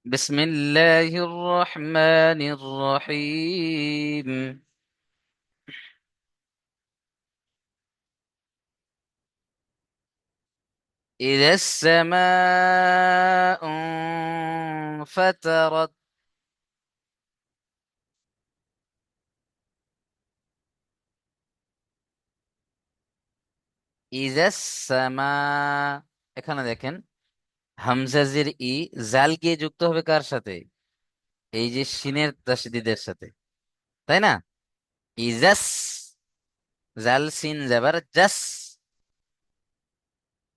بسم الله الرحمن الرحيم. إذا السماء انفطرت. إذا السماء এখানে দেখেন হামজাজের জাল গিয়ে যুক্ত হবে কার সাথে? এই যে সিনের তাসদিদের সাথে, তাই না? ইজাস, জাল সিন জাবার জাস,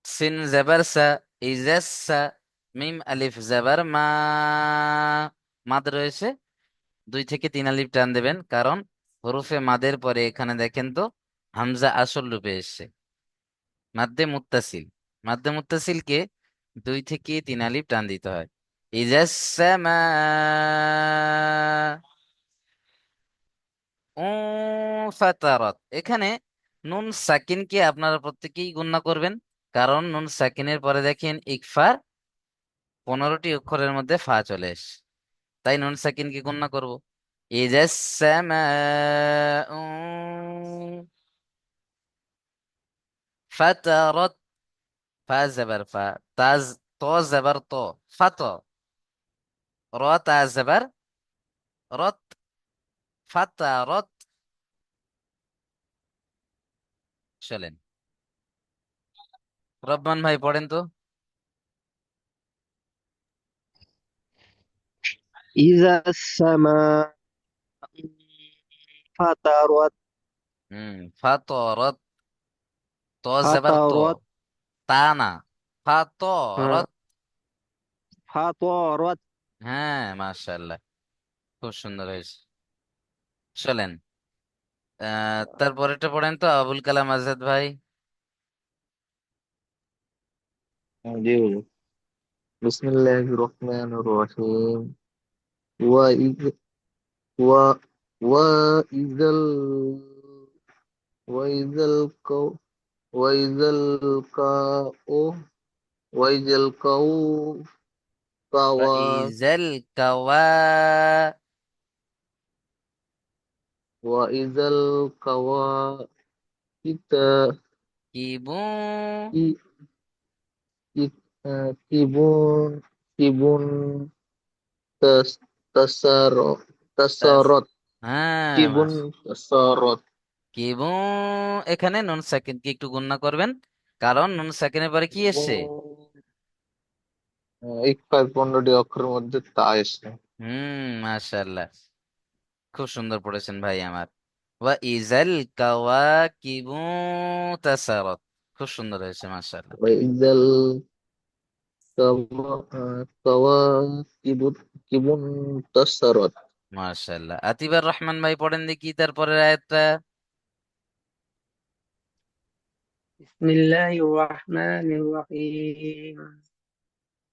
সিন জাবার সা, ইজাস সা, মিম আলিফ জাবার মা, মাদ রয়েছে, 2 থেকে 3 আলিফ টান দেবেন, কারণ হরফে মাদের পরে এখানে দেখেন তো হামজা আসল রূপে এসছে। মাদ্দে মুত্তাসিল, মাদ্দে মুত্তাসিলকে 2 থেকে 3 আলিফ টান দিতে হয়। ইজাস সামা ফাতারাত, এখানে নুন সাকিনকে আপনারা প্রত্যেকেই গণনা করবেন, কারণ নুন সাকিনের পরে দেখেন ইকফার 15টি অক্ষরের মধ্যে ফা চলে এসে, তাই নুন সাকিনকে গণনা করব। ইজাস সামাউ ফাতারাত, ফা জবর ফা, তাজ, তো জবর তো, ফাত, র তা জবর রত, ফাতারত। চলেন, রব্বান ভাই পড়েন তো। إذا السماء فطرت ফাতরত, তো জবর তো, فطرت তা না, ফাতরত। فطرت হ্যাঁ, মাশাআল্লাহ, খুব সুন্দর হয়েছে। চলেন, তারপরেরটা পড়েন তো আবুল কালাম আজাদ ভাই। জি হুজুর। বিসমিল্লাহির রহমানির রহিম। وإذ و وإذا وإذا الكو وإذا الكاء وإذا الكو كوا وإذا الكوا وإذا الكواكب كيبو كبون كبون تس تسر تس تسرت হ্যাঁ كبون মাস, تسرت কিবু, এখানে নুন সাকিন কি একটু গণনা করবেন, কারণ নুন সাকিনের পরে কি এসছে? ইকফার 15টি অক্ষরের মধ্যে তা এসে। মাশাআল্লাহ, খুব সুন্দর পড়েছেন ভাই আমার। ওয়া ইজাল কাওয়াকিবু তাসারাত, খুব সুন্দর হয়েছে মাশাআল্লাহ। ওয়াইজাল কাওয়াকিবু কিবুন তাসারত। মাশাআল্লাহ, আতিবার রহমান ভাই পড়েন দেখি তারপরের আয়াতটা। بسم الله الرحمن الرحيم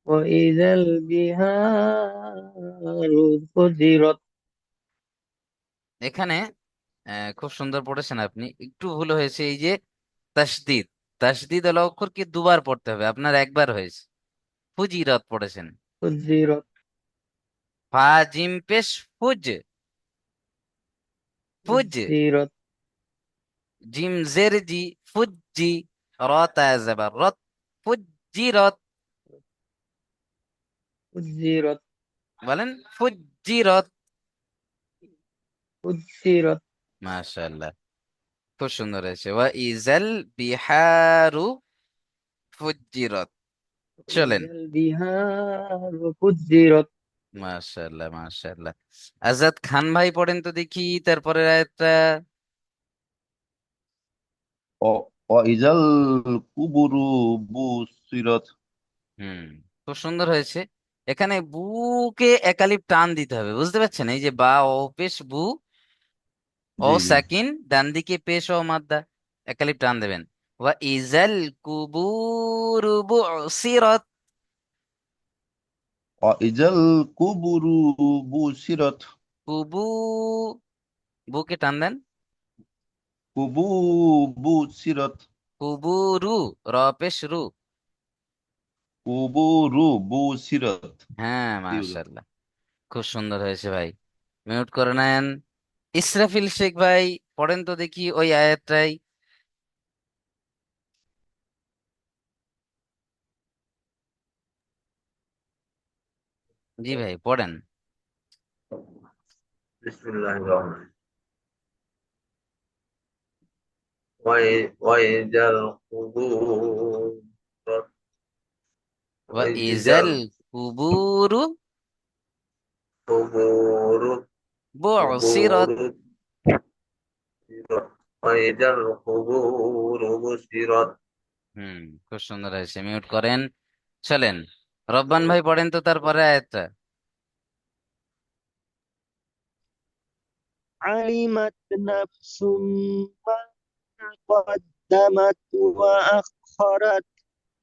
وإذا البحار فجرت এখানে খুব সুন্দর পড়েছেন আপনি, একটু ভুল হয়েছে, এই যে তাসদিদ, তাসদিদ আলা অক্ষরকে দুবার পড়তে হবে, আপনার একবার হয়েছে। ফুজিরত পড়েছেন, فجرت ফা জিম পেশ ফুজ, ফুজ, فجرت জিম জের জি, ফুজি, র তা জবর রত, ফুজিরত। فجرت বলেন ফুজিরত। فجرت মাশাআল্লাহ, খুব সুন্দর হয়েছে। ওয়া ইজাল বিহারু ফুজিরত। চলেন, وإذا البحار فجرت মাশাআল্লাহ মাশাআল্লাহ। আজাদ খান ভাই পড়েন তো দেখি তারপরের আয়াতটা। وإذا القبور بعثرت হুম, খুব সুন্দর হয়েছে। এখানে বুকে একালিপ টান দিতে হবে, বুঝতে পারছেন? এই যে বা ও পেশ বু, ও জি জি সাকিন, ডান দিকে পেশ ও মাদ্দা, একালিপ টান দেবেন। ওয়া ইজাল কুবুরু বুসিরাত, وإذا القبور بعثرت কুবু, বুকে টান দেন, قبور بعثرت কুবুরু, র পেশ রু, কুবুরু বুসিরত। হ্যাঁ, জি হুজুর। মাশাআল্লাহ, খুব সুন্দর হয়েছে ভাই। মিউট করে নেন। ইসরাফিল শেখ ভাই, পড়েন তো দেখি ওই আয়াতটাই। জি ভাই, পড়েন। বিসমিল্লাহির রহমানির ওয়াইজাল কুবুর ওয়া ইজাল কুবুরু কুবুর বুসিরাত। কুবুর ওয়াইজাল কুবুর বুসিরাত। হুম, খুব সুন্দর হয়েছে, মিউট করেন। চলেন, রব্বান ভাই পড়েন তো তারপরে আয়াতটা। علمت نفس ما قدمت وأخرت.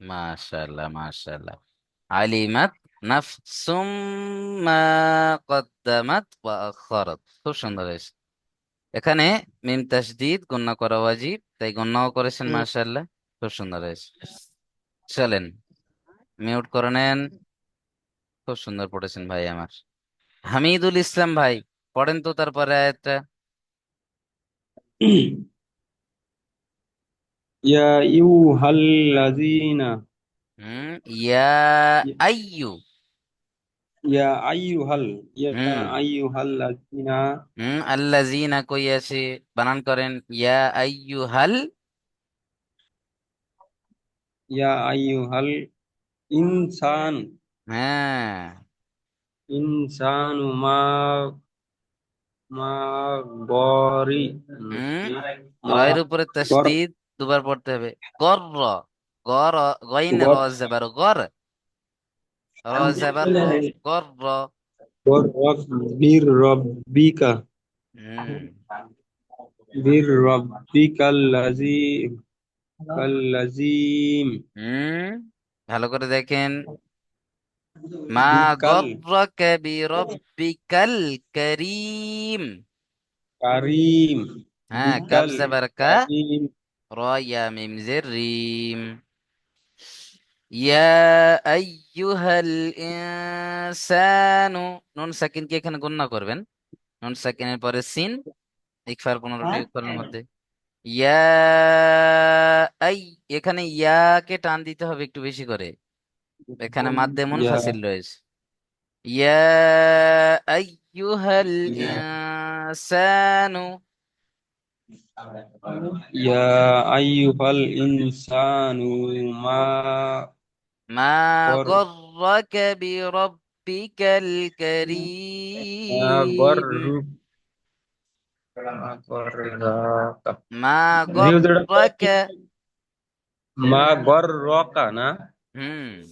মাশাআল্লাহ, মাশাআল্লাহ। আলিমাত নাফসুম মা কদ্দামাত ওয়া আখারাত, খুব সুন্দর হয়েছে। এখানে মিম তাসদিদ গুণনা করা ওয়াজিব, তাই গুণনাও করেছেন, মাশাআল্লাহ, খুব সুন্দর হয়েছে। চলেন, মিউট করে নেন। খুব সুন্দর পড়েছেন ভাই আমার। হামিদুল ইসলাম ভাই, পড়েন তো তারপরে আয়াতটা। يا أيها الذين ইয়া আইয়ু। হুম يا أيها الذين আল্লাযীনা কই আছে, বানান করেন ইয়া আইয়ুহাল। يا أيها الإنسان হ্যাঁ। إنسان ما غاري হুম ما রয়ের উপরে غر তাসদীদ দুবার পড়তে হবে। গর, গর, গইন র غر জবর গর, র জবর র, গর র। غرك بربك হুম بربك الذي হুম ভালো করে দেখেন। মা বিকাল গর্রাকা বিরব্বিকাল করিম। কারিম হ্যাঁ, কাফ বিকাল জবর কা, কারিম র ইয়া মিম জের রিম। ইয়া আইয়ুহাল ইনসানু, নুন সাকিন কি এখানে গণনা করবেন? নুন সাকিনের পরে সিন, ইকফার 15টি অক্ষরের মধ্যে। ইয়া আই, এখানে ইয়াকে টান দিতে হবে একটু বেশি করে, এখানে মাদ্দে ইয়া মুনফাসিল রয়েছে। ইয়া আইয়ুহাল ইনসানু ইয়া আইয়ুহাল ইনসানু মা মা গর গর্রাকা বিরব্বিকাল মা কারীম। গররুক মা গররাকা মা জি হুজুর, এটা গর্রাকা। মা গররাকা না হুম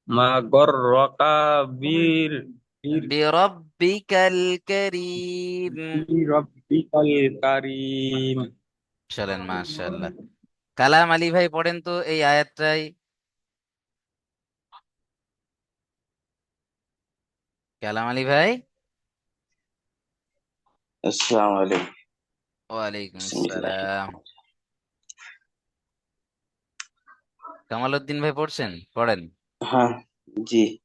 মা গররাকা বীর বীর বিরব্বিকাল কারীম। রব্বিকাল কারিম। চলেন, মাশাআল্লাহ। কালাম আলী ভাই, পড়েন তো এই আয়াতটাই। কালাম আলী ভাই। আসসালামু আলাইকুম। ওয়ালাইকুম বিসমিল্লাহ। আসসালাম। কামাল উদ্দিন ভাই পড়ছেন, পড়েন। হ্যাঁ, জি।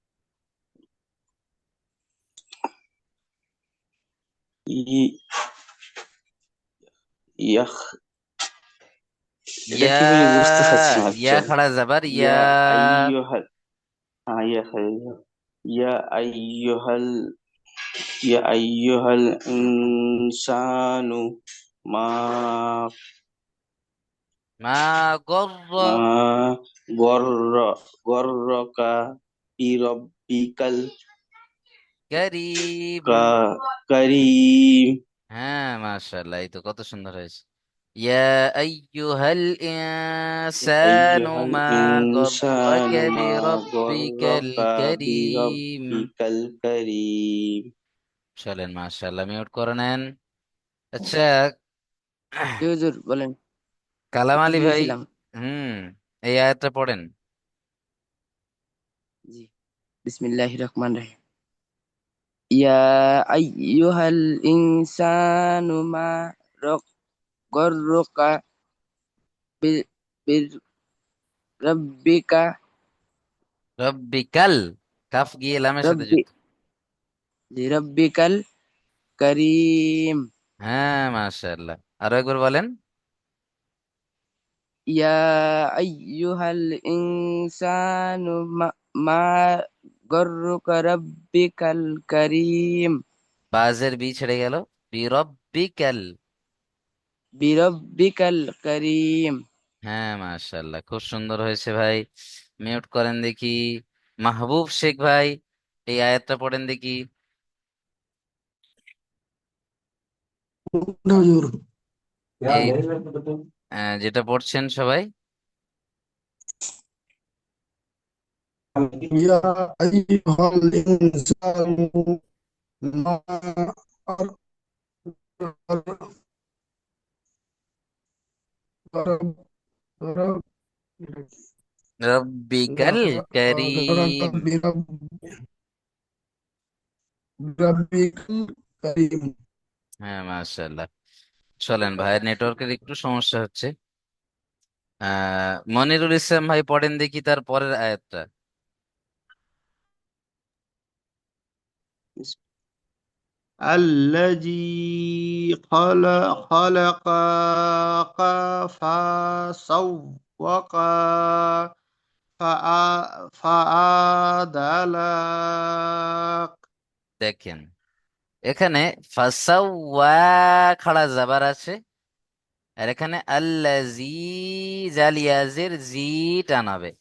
ই- ইয়াখ, এটা ইয়া, কি বলি বুঝতে পারছি না ইয়া অ্যাকচুয়ালি। খাড়া যাবার ইয়া। ইয়া আইয়ুহাল, হ্যাঁ ইয়া আইয়ুহাল, ইয়া আইয়ুহাল ইনসানু মা মা গর্র মা গর্র গর্রকা বিরব্বিকাল করিম। কারীম। হ্যাঁ, মাশাআল্লাহ, এই তো কত সুন্দর হয়েছে। ইয়া আইয়ুহাল ইনসানু আইয়ুহাল মা গর্রাকা ইনসানু মা বিরব্বিকাল গর্রাকা কারীম। বিরব্বিকাল কারীম। চলেন, মাশাআল্লাহ, মিউট করে নেন। আচ্ছা, জি হুজুর বলেন, কালাম একটু আলী বিজি ভাই। ছিলাম। হুম এই আয়াতটা পড়েন। জি, বিসমিল্লাহির রহমানির রহিম। ইয়া আইয়ুহাল ইনসানু মা গররুকা বি- বির রাব্বিকা রব্বিকাল, কাফ গিয়ে লামের সাথে রব্বি যুক্ত। জি রব্বিকাল করিম। হ্যাঁ, মাশাআল্লাহ। আরো একবার বলেন। ইয়া আইয়ুহাল ইনসানু মা গররুকা রাব্বিকাল করিম। বাজের বি ছেড়ে গেল। বিরব্বিকাল। বিরব্বিকাল করিম। হ্যাঁ, মাশাআল্লাহ, খুব সুন্দর হয়েছে ভাই। মিউট করেন দেখি। মাহবুব শেখ ভাই, এই আয়াতটা পড়েন দেখি। হুজুর। এই যেটা পড়ছেন সবাই। ইয়া আইয়ুহাল ইনসানু মা রব্বিকাল করিম। রাব্বিকাল কারীম। হ্যাঁ, মাশাআল্লাহ। চলেন, ভাইয়ের নেটওয়ার্কের একটু সমস্যা হচ্ছে। মনিরুল ইসলাম ভাই পড়েন দেখি তার পরের আয়াতটা। الذي خلقك فسوّك فعدلك. দেখেন, এখানে ফাসাওয়া খাড়া জাবার আছে, আর এখানে আল্লাজি জালিয়াজের জি টানাবে।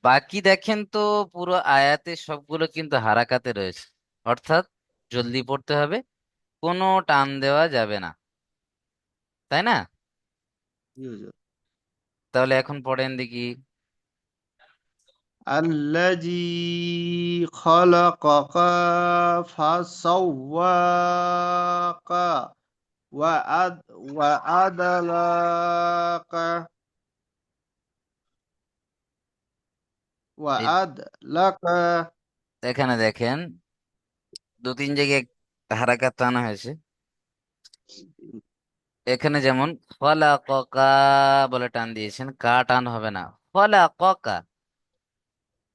বাকি দেখেন তো, পুরো আয়াতে সবগুলো কিন্তু হারাকাতে রয়েছে, অর্থাৎ জলদি পড়তে হবে, কোনো টান দেওয়া যাবে না, তাই না? জি হুজুর। তাহলে এখন পড়েন দেখি। الذي خلقك فسواك وعدلك এই وعدلك. এখানে দেখেন, দু তিন জায়গায় হারাকাত টানা হয়েছে। এখানে যেমন ফলা ককা বলে টান দিয়েছেন, কা টান হবে না, ফলা ককা।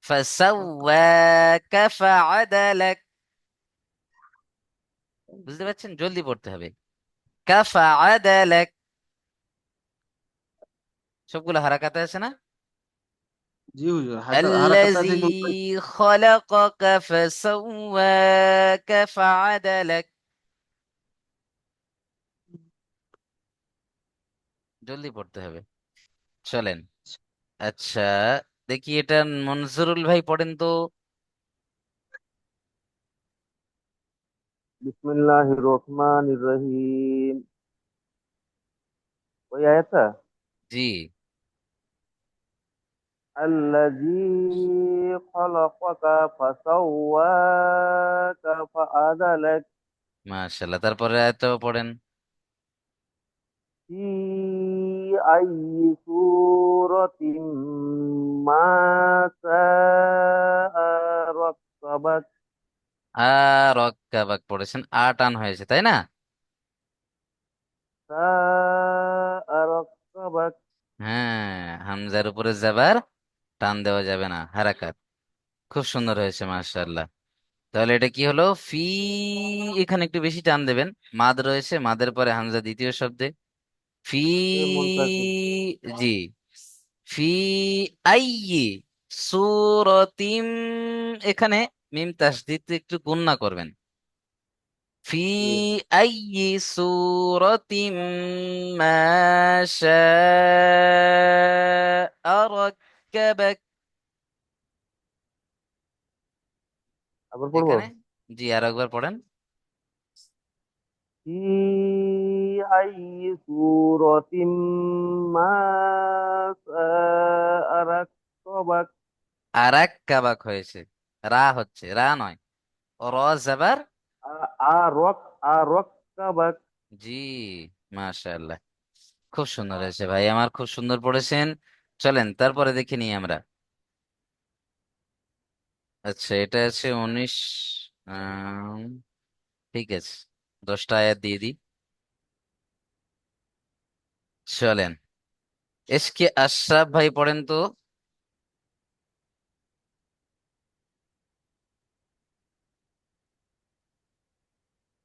ফাসাওয়াকা ফাআদালাক। বুঝতে পারছেন? জলদি পড়তে হবে। কাফাআদালাক। সবগুলো হারাকাতে আছে না? জি হুজুর, হারাকাত আল্লাযী আছে কিন্তু। খালাকাকা ফাসাওয়াকা ফাআদালাক। জলদি পড়তে হবে। চলেন। আচ্ছা, দেখি এটা মনজুরুল ভাই পড়েন তো। বিসমিল্লাহির রহমানির রহিম। ওই আয়াতটা, জি, আল্লাযী খালাকাকা ফাসাওয়াকা ফাআদালাক মাশাআল্লাহ। তারপরে এত পড়েন। ফি আইয়ি সূরাতিম মা শাআ রাক্কাবাক। রক্কাবাক পড়েছেন, টান হয়েছে, তাই না? শাআ রাক্কাবাক। হ্যাঁ, হামজার উপরে যাবার, টান দেওয়া যাবে না, হারাকাত। খুব সুন্দর হয়েছে, মাশাআল্লাহ। তাহলে এটা কি হলো? ফি, এখানে একটু বেশি টান দেবেন। মাদ রয়েছে, মাদের পরে হামজা দ্বিতীয় শব্দে। ফি, মুনতাসির। জি। ফি আইয়ি সূরাতিম, এখানে মিম তাসদীদ একটু গুণনা করবেন। ফি জি। আইয়ি সূরাতিম মা শাআ রাক্কাবাক। আবার পড়বো। এখানে, জি, আর একবার পড়েন। ফি আইয়ি সূরাতিম মা শাআ রাক্কাবাক। আরাক্কাবাক হয়েছে, রা হচ্ছে, রা নয়। র জাবার। আরক আরাক্কাবাক। জি, মাশাআল্লাহ, খুব সুন্দর হয়েছে ভাই আমার, খুব সুন্দর পড়েছেন। চলেন তারপরে দেখে নিই আমরা। আচ্ছা, এটা আছে 19। আম, ঠিক আছে, 10টা আয়াত দিয়ে দিই। চলেন, এসকে আশরাফ ভাই পড়েন তো।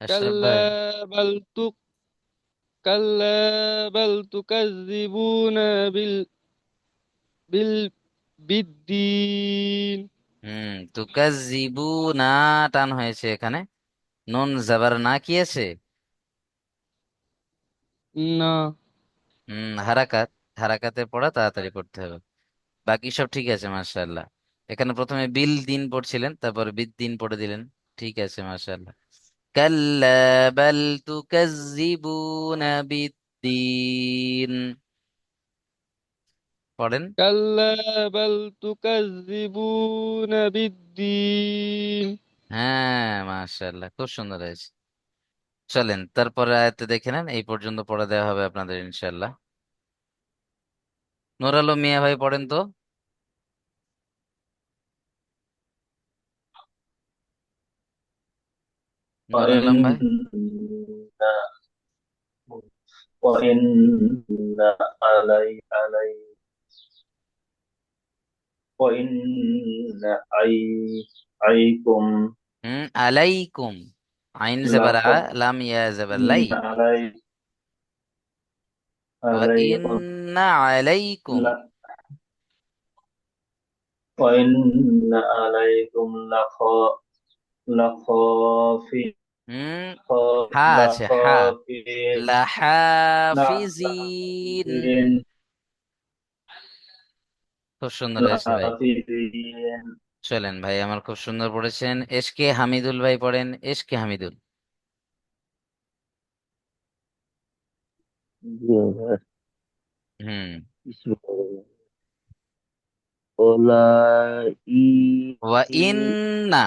আশরাফ كلا ভাই। بل تك كلا بل تكذبون بال بالدين তুকাজ্জিবুনা টান হয়েছে এখানে, নুন জাবার না কি আছে? না হারাকাত, হারাকাতে পড়া তাড়াতাড়ি পড়তে হবে। বাকি সব ঠিক আছে মাশাআল্লাহ। এখানে প্রথমে বিল দিন পড়ছিলেন, তারপর বিদ দিন পড়ে দিলেন। ঠিক আছে মাশাআল্লাহ। কাল্লা বাল তুকাজ্জিবুনা বিদ্দিন, পড়েন। كلا بل تكذبون بالدين হ্যাঁ মাশাআল্লাহ, খুব সুন্দর হয়েছে। চলেন তারপরে আয়াতে দেখে নেন, এই পর্যন্ত পড়া দেওয়া হবে আপনাদের ইনশাআল্লাহ। নূর আলম মিয়া ভাই পড়েন তো। নূর আলম ভাই। وإن وإن وإن عليكم আলাইকুম, আইন জবর আ, لخ লাম ইয়া জবর লাই। إن ওয়া عليكم ইন্না আলাইকুম। ل وإن عليكم لخافين হুম হা আছে, হা। لخافين লাহাফিজিন। لحافظين খুব সুন্দর হয়েছে ভাই। চলেন ভাই, আমার খুব সুন্দর পড়েছেন। এসকে হামিদুল ভাই পড়েন, এসকে হামিদুল। জি ভাই। হুম। ওলাই ওয়া ইন্না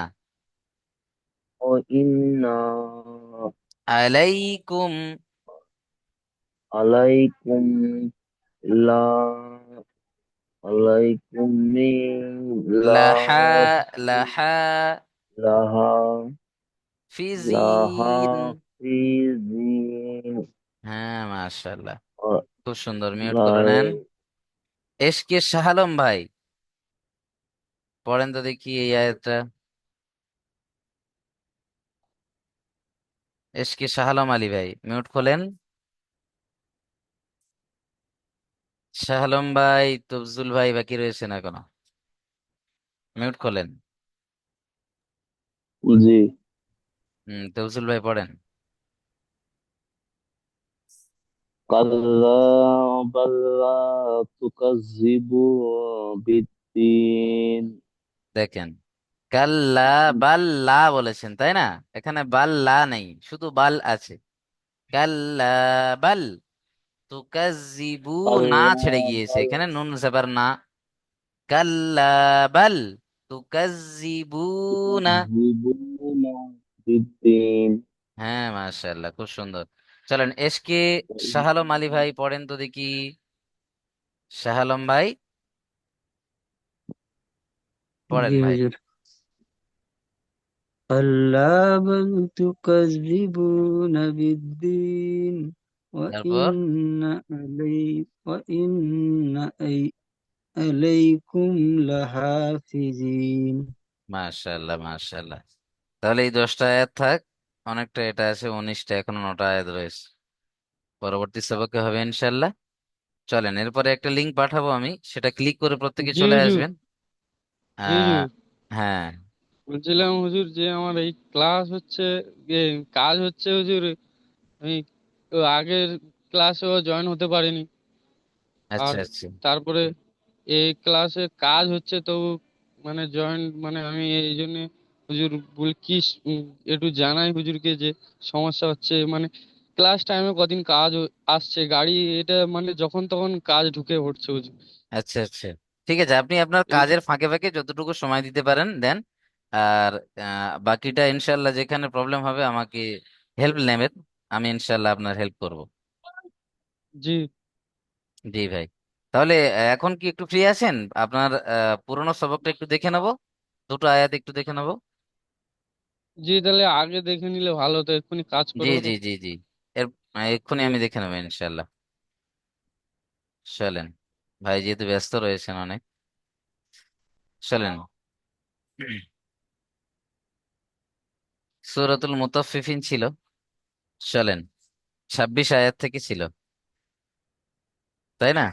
ও ইন্না আলাইকুম আলাইকুম লা আলাইকুম লা লাহা লাহা লাহা ফিজিন। লাহাফিজিন হ্যাঁ মাশাআল্লাহ, আ- খুব সুন্দর। মিউট করে নেন। লাই- এসকে শাহ আলম ভাই পড়েন তো দেখি এই আয়াতটা। এসকে শাহ আলম আলী ভাই মিউট খোলেন। শাহ আলম ভাই, তফজুল ভাই বাকি রয়েছেন এখনো, মিউট খোলেন। জি তফজুল ভাই পড়েন। কাল্লা বাল্লা তুকাজ্জিবু বিদ্দিন দেখেন, কাল্লা বাল্লা বলেছেন তাই না? এখানে বাল্লা নেই, শুধু বাল আছে। কাল্লা বাল তুকাজ্জিবু না কাল্লা ছেড়ে গিয়েছে, বাল এখানে নুন জবর না। কাল্লা বাল তুকাজ্জিবুনা। তুকাজ্জিবুনা বিদ্দিন হ্যাঁ মাশাআল্লাহ, খুব সুন্দর। চলেন এসকে শাহ আলম আলী ভাই পড়েন তো দেখি। শাহ আলম ভাই পড়েন জি ভাই। হুজুর كلا بل تكذبون بالدين তারপর عليكم لحافظين মাশাআল্লাহ মাশাআল্লাহ। তাহলে এই 10টা আয়াত থাক, অনেকটা এটা আছে 19টা, এখনো 9টা আয়াত রয়েছে। পরবর্তী সবকে হবে ইনশাল্লাহ। চলেন এরপরে একটা লিংক পাঠাবো আমি, সেটা ক্লিক করে প্রত্যেকে জি চলে হুজুর আসবেন। জি আহ হুজুর হ্যাঁ। বলছিলাম হুজুর যে আমার এই ক্লাস হচ্ছে কাজ হচ্ছে হুজুর। আমি আগের ক্লাসেও জয়েন হতে পারিনি। আর আচ্ছা আচ্ছা তারপরে এই ক্লাসে কাজ হচ্ছে তো মানে জয়েন মানে আমি এই জন্য হুজুর বল কি একটু জানাই হুজুরকে যে সমস্যা হচ্ছে মানে ক্লাস টাইমে কদিন কাজ আসছে গাড়ি এটা মানে যখন তখন কাজ ঢুকে পড়ছে হুজুর। আচ্ছা আচ্ছা, ঠিক আছে। আপনি আপনার এই কাজের ফাঁকে ফাঁকে যতটুকু সময় দিতে পারেন দেন। আর বাকিটা ইনশাল্লাহ যেখানে প্রবলেম হবে আমাকে হেল্প নেবেন, আমি ইনশাল্লাহ আপনার হেল্প করব। জি জি ভাই। তাহলে এখন কি একটু ফ্রি আছেন? আপনার পুরোনো সবকটা একটু দেখে নেবো, দুটো আয়াত একটু দেখে নেবো। জি তাহলে আগে দেখে নিলে ভালো হতো এক্ষুনি কাজ জি করবো তো। জি জি জি, এর এক্ষুনি জি আমি দেখে নেবো ইনশাল্লাহ। চলেন ভাই, যেহেতু ব্যস্ত রয়েছেন অনেক, চলেন। সূরাতুল মুতাফফিফিন ছিল, চলেন, 26 আয়াত থেকে ছিল, তাই না?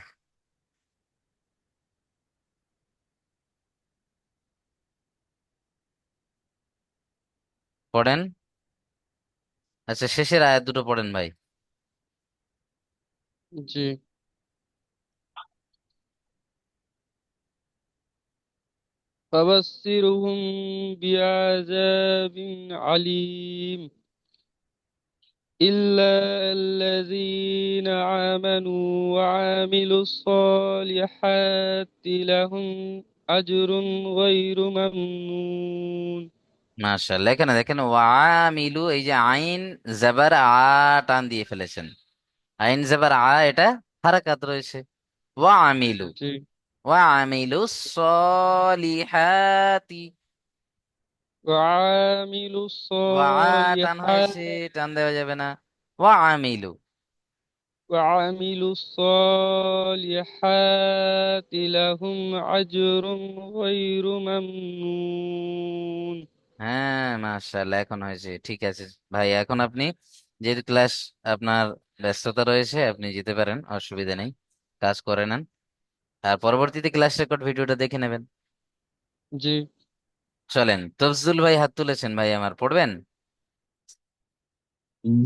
পড়েন। আচ্ছা, শেষের আয়াত দুটো পড়েন ভাই। জি। فبشرهم بعذاب عليم إلا الذين آمنوا وعملوا الصالحات لهم أجر غير ممنون। মাশাআল্লাহ, এখানে দেখেন ওয়ামিলু, এই যে আইন জাবার আ টান দিয়ে ফেলেছেন। আইন জাবার আ, এটা হারাকাত রয়েছে। ওয়ামিলু, জি। ওয়ামিলু সলিহাতি। وعملوا ওয়া টান الصالحات হয়েছে, টান দেওয়া যাবে না। ওয়ামিলু। وعملوا الصالحات لهم أجر غير ممنون। হ্যাঁ, মাশাআল্লাহ, এখন হয়েছে, ঠিক আছে ভাই। এখন আপনি যেহেতু ক্লাস, আপনার ব্যস্ততা রয়েছে, আপনি যেতে পারেন, অসুবিধা নেই, কাজ করে নেন। আর পরবর্তীতে ক্লাস রেকর্ড ভিডিওটা দেখে নেবেন। জি। চলেন, তফজুল ভাই হাত তুলেছেন, ভাই আমার পড়বেন।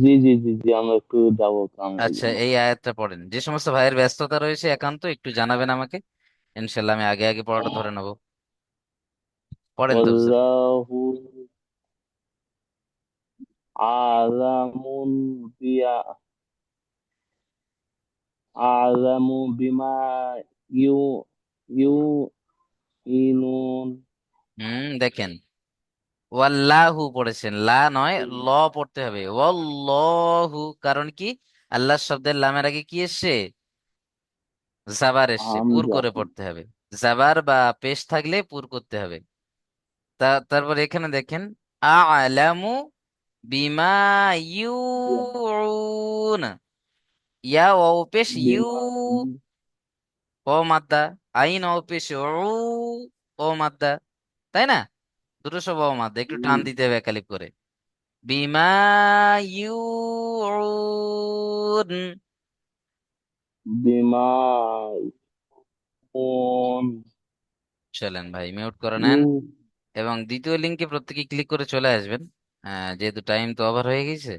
জি জি জি জি, আমরা একটু যাবো কামের আচ্ছা, জন্য। এই আয়াতটা পড়েন। যে সমস্ত ভাইয়ের ব্যস্ততা রয়েছে একান্ত একটু জানাবেন আমাকে, ইনশাল্লাহ আমি আগে আগে পড়াটা ধরে নেবো। পড়েন তফজুল। ওয়াল্লাহু আলামুন বিয়া আলামু বিমা ইউ ইউ ইনুন। দেখেন, ওয়াল্লাহু পড়েছেন, লা নয়, ল পড়তে হবে, ওয়াল্লাহু। কারণ কি? আল্লাহ শব্দের লামের আগে কি এসছে? জাবার এসছে, পুর হামজা। করে পড়তে হবে। জাবার বা পেশ থাকলে পুর করতে হবে। তারপর এখানে দেখেন, আ'লামু বিমা ইউউন। ইয়া ও পেশ ইউ, বিমা ও মাদ্দা। আইন ও পেশ উ, ও মাদ্দা, তাই না? দুটো সব ও মাদ্দা, একটু টান দিতে হবে একালিপ করে। বিমা ইউউন। বিমা উন চলেন ভাই, মিউট করে ইউ। নেন এবং দ্বিতীয় লিঙ্কে প্রত্যেকে ক্লিক করে চলে আসবেন। যেহেতু টাইম তো ওভার হয়ে গেছে।